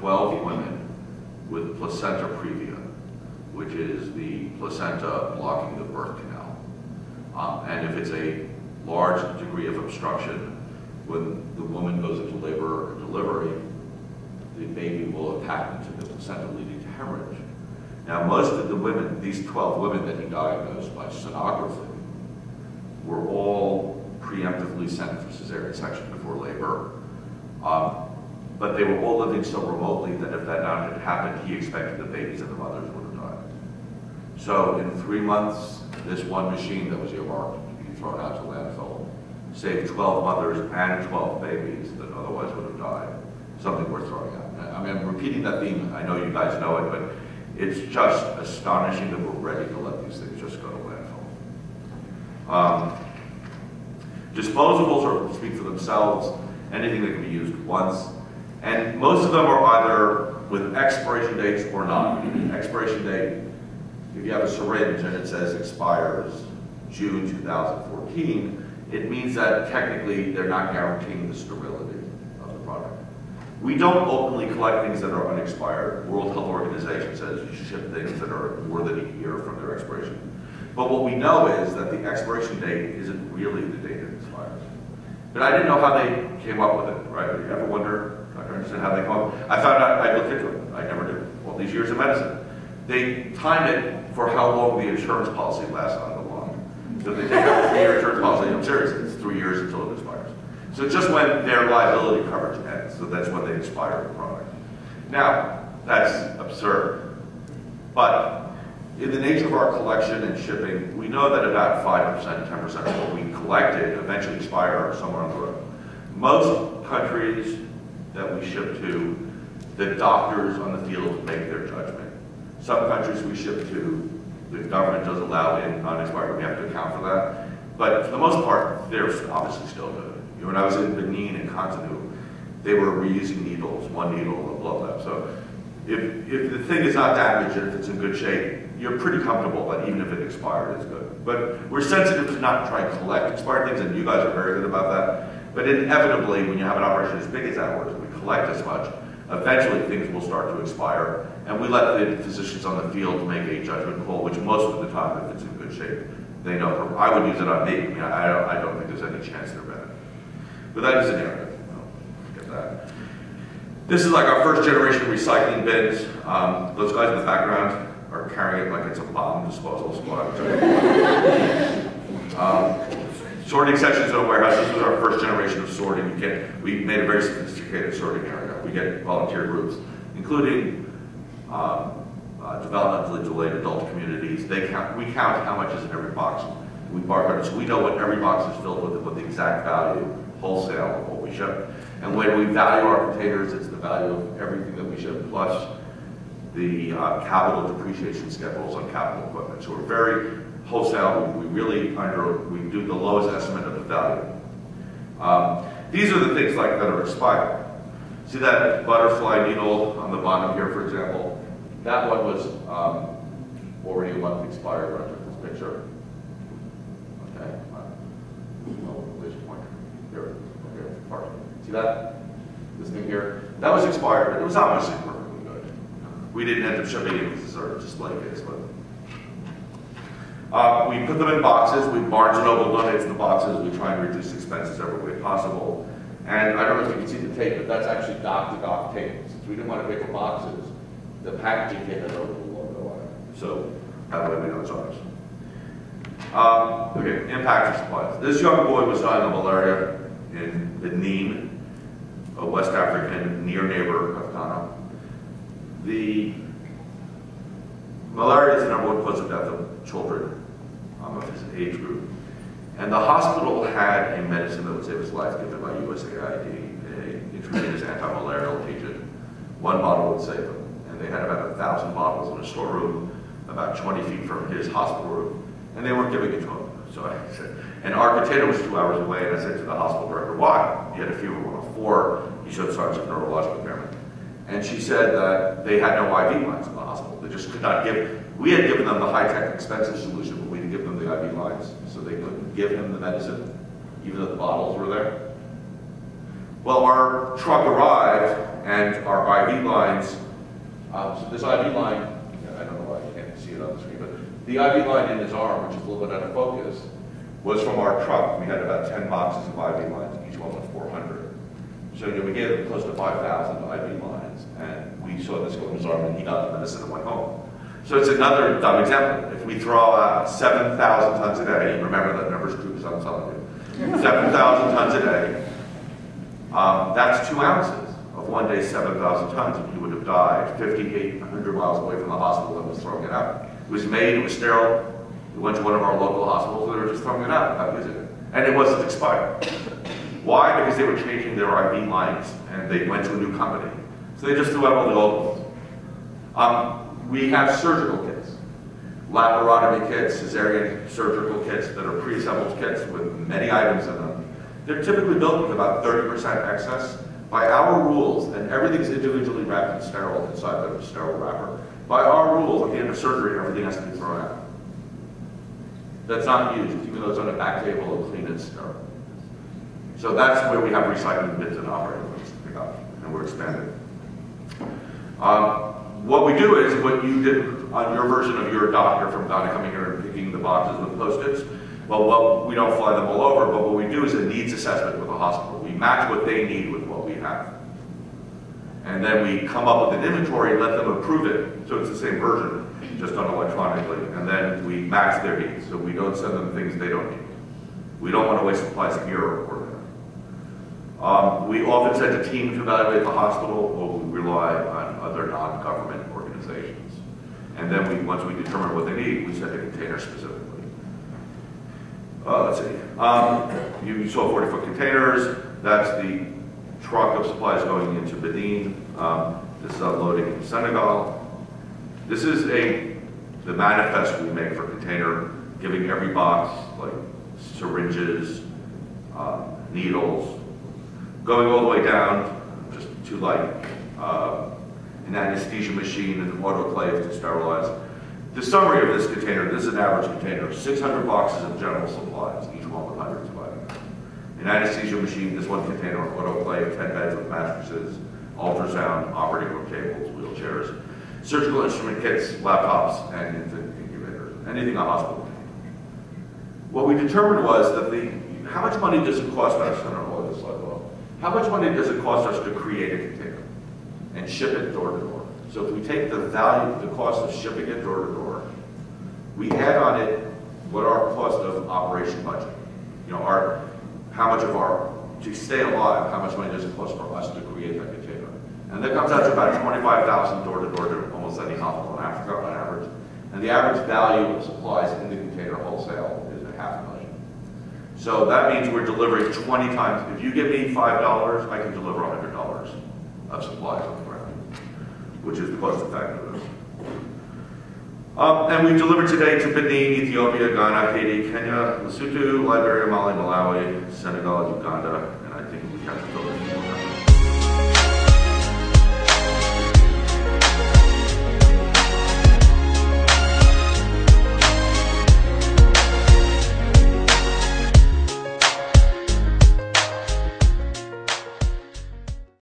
12 women with placenta previa, which is the placenta blocking the birth canal. And if it's a large degree of obstruction, when the woman goes into labor or delivery, the baby will attack into the placenta, leading to hemorrhage. Now, most of the women, these 12 women that he diagnosed by sonography, were all preemptively sent for cesarean section before labor. But they were all living so remotely that if that not had happened, he expected the babies and the mothers would have died. So in 3 months, this one machine that was earmarked to be thrown out to landfill saved 12 mothers and 12 babies that otherwise would have died. Something worth throwing out. I mean, I'm repeating that theme. I know you guys know it, but it's just astonishing that we're ready to let these things just go to landfill. Disposables are, speak for themselves, anything that can be used once. And most of them are either with expiration dates or not. Expiration date, if you have a syringe and it says expires June 2014, it means that technically they're not guaranteeing the sterility of the product. We don't openly collect things that are unexpired. World Health Organization says you ship things that are more than a year from their expiration. But what we know is that the expiration date isn't really the date it expires. But I didn't know how they came up with it, right? You ever wonder, trying to understand how they come up? I found out, I looked into it. I never did. All these years of medicine. They timed it for how long the insurance policy lasts on the lung. So they take out a 3-year insurance policy. I'm serious, it's 3 years until it expires. So just when their liability coverage ends, so that's when they expire the product. Now, that's absurd. But in the nature of our collection and shipping, we know that about 5%, 10% of what we collected eventually expire somewhere on the road. Most countries that we ship to, the doctors on the field make their judgment. Some countries we ship to, the government does allow in non-expired, we have to account for that. But for the most part, they're obviously still good. You know, when I was in Benin and Cotonou, they were reusing needles, one needle in a blood lab. So if the thing is not damaged and if it's in good shape, you're pretty comfortable that even if it expired, it's good. But we're sensitive to not try and collect expired things, and you guys are very good about that. But inevitably, when you have an operation as big as ours, and we collect as much, eventually things will start to expire. And we let the physicians on the field make a judgment call, which most of the time, if it's in good shape, they know. I would use it on me. I mean, I don't think there's any chance they're bad. But that is a narrative. Get that. This is like our first generation recycling bins. Those guys in the background are carrying it like it's a bomb disposal squad. Sorting sections in a warehouse. This was our first generation of sorting. We made a very sophisticated sorting area. We get volunteer groups, including developmentally delayed adult communities. We count how much is in every box. We barcode it, so we know what every box is filled with the exact value, wholesale, of what we ship. And when we value our containers, it's the value of everything that we ship, plus the capital depreciation schedules on capital equipment. So we're very wholesale. We do the lowest estimate of the value. These are the things like that are expired. See that butterfly needle on the bottom here, for example? That one was already a month expired when I took this picture. Okay. Where's your pointer? Here. Okay. Partially. See that? This thing here? That was expired, but it was obviously perfectly good. We didn't end up shipping it because our display case, but we put them in boxes. Barnes & Noble donates the boxes. We try and reduce expenses every way possible. And I don't know if you can see the tape, but that's actually dock-to-dock tape. Since we didn't want to pick up boxes, the packaging tape had a little logo on it. So that way we know it's ours. Okay, impact of supplies. This young boy was dying of malaria in Benin, a West African near neighbor of Ghana. The malaria is the #1 cause of death of children of his age group. And the hospital had a medicine that would save his life given by USAID, an intravenous anti-malarial agent. One bottle would save him. And they had about 1,000 bottles in a storeroom about 20 feet from his hospital room. And they weren't giving it to him. So I said, and our container was 2 hours away, and I said to the hospital director, why? He had a fever of 104, he showed signs of neurological impairment. And she said that they had no IV lines in the hospital. They just could not give, we had given them the high-tech expensive solution, but we didn't give them the IV lines, so they couldn't give him the medicine, even though the bottles were there. Well, our truck arrived, And our IV lines, so this IV line, I don't know why I can't see it on the screen, but the IV line in his arm, which is a little bit out of focus, was from our truck. We had about 10 boxes of IV lines, each one was 400. So we gave him close to 5,000 IV lines, and we saw this go in his arm, and he got the medicine and went home. So it's another dumb example. If we throw out 7,000 tons a day, remember that number's true because I'm telling you, 7,000 tons a day, that's 2 ounces of one day, 7,000 tons, and he would have died 5,800 miles away from the hospital that was throwing it out. It was made, it was sterile. We went to one of our local hospitals, and they were just throwing it out without using it. And it wasn't expired. Why? Because they were changing their IV lines, and they went to a new company. So they just threw out all the old ones. We have surgical kits, laparotomy kits, cesarean surgical kits that are pre-assembled kits with many items in them. They're typically built with about 30% excess. By our rules, and everything's individually wrapped and sterile inside the sterile wrapper, by our rules, at the end of surgery, everything has to be thrown out. That's not used, even though it's on a back table and clean and sterile. So that's where we have recycling bins and operating rooms to pick up, and we're expanding. What we do is what you did on your version of your doctor from Ghana coming here and picking the boxes with Post-its. Well, we don't fly them all over, but what we do is a needs assessment with the hospital. We match what they need with what we have. And then we come up with an inventory, let them approve it, so it's the same version, just done electronically. And then we match their needs, so we don't send them things they don't need. We don't want to waste supplies here or there. We often send a team to evaluate the hospital, or we rely on other non-government organizations. And then once we determine what they need, we send a container specifically. Let's see. You saw 40-foot containers. That's the truck of supplies going into Benin. This is unloading in Senegal. This is the manifest we make for container, giving every box like syringes, needles, going all the way down just to like an anesthesia machine and an autoclave to sterilize. The summary of this container, this is an average container, 600 boxes of general supplies, each one with hundreds of items. An anesthesia machine, this one container, an autoclave, 10 beds with mattresses, ultrasound, operating room tables, wheelchairs, surgical instrument kits, laptops, and infant incubators, anything a hospital can need. What we determined was that how much money does it cost us, I don't know what this slide was, how much money does it cost us to create a container and ship it door to door? So if we take the cost of shipping it door to door, we add on it what our cost of operation budget, how much to stay alive, how much money does it cost for us to create that container? And that comes out to about $25,000 door to door to almost any hospital in Africa on average. And the average value of supplies in the container wholesale is $500,000. So that means we're delivering 20 times. If you give me $5, I can deliver $100 of supplies on the ground, which is the cost effectiveness. And we delivered today to Benin, Ethiopia, Ghana, Haiti, Kenya, Lesotho, Liberia, Mali, Malawi, Senegal, Uganda, and I think we have to fill in more.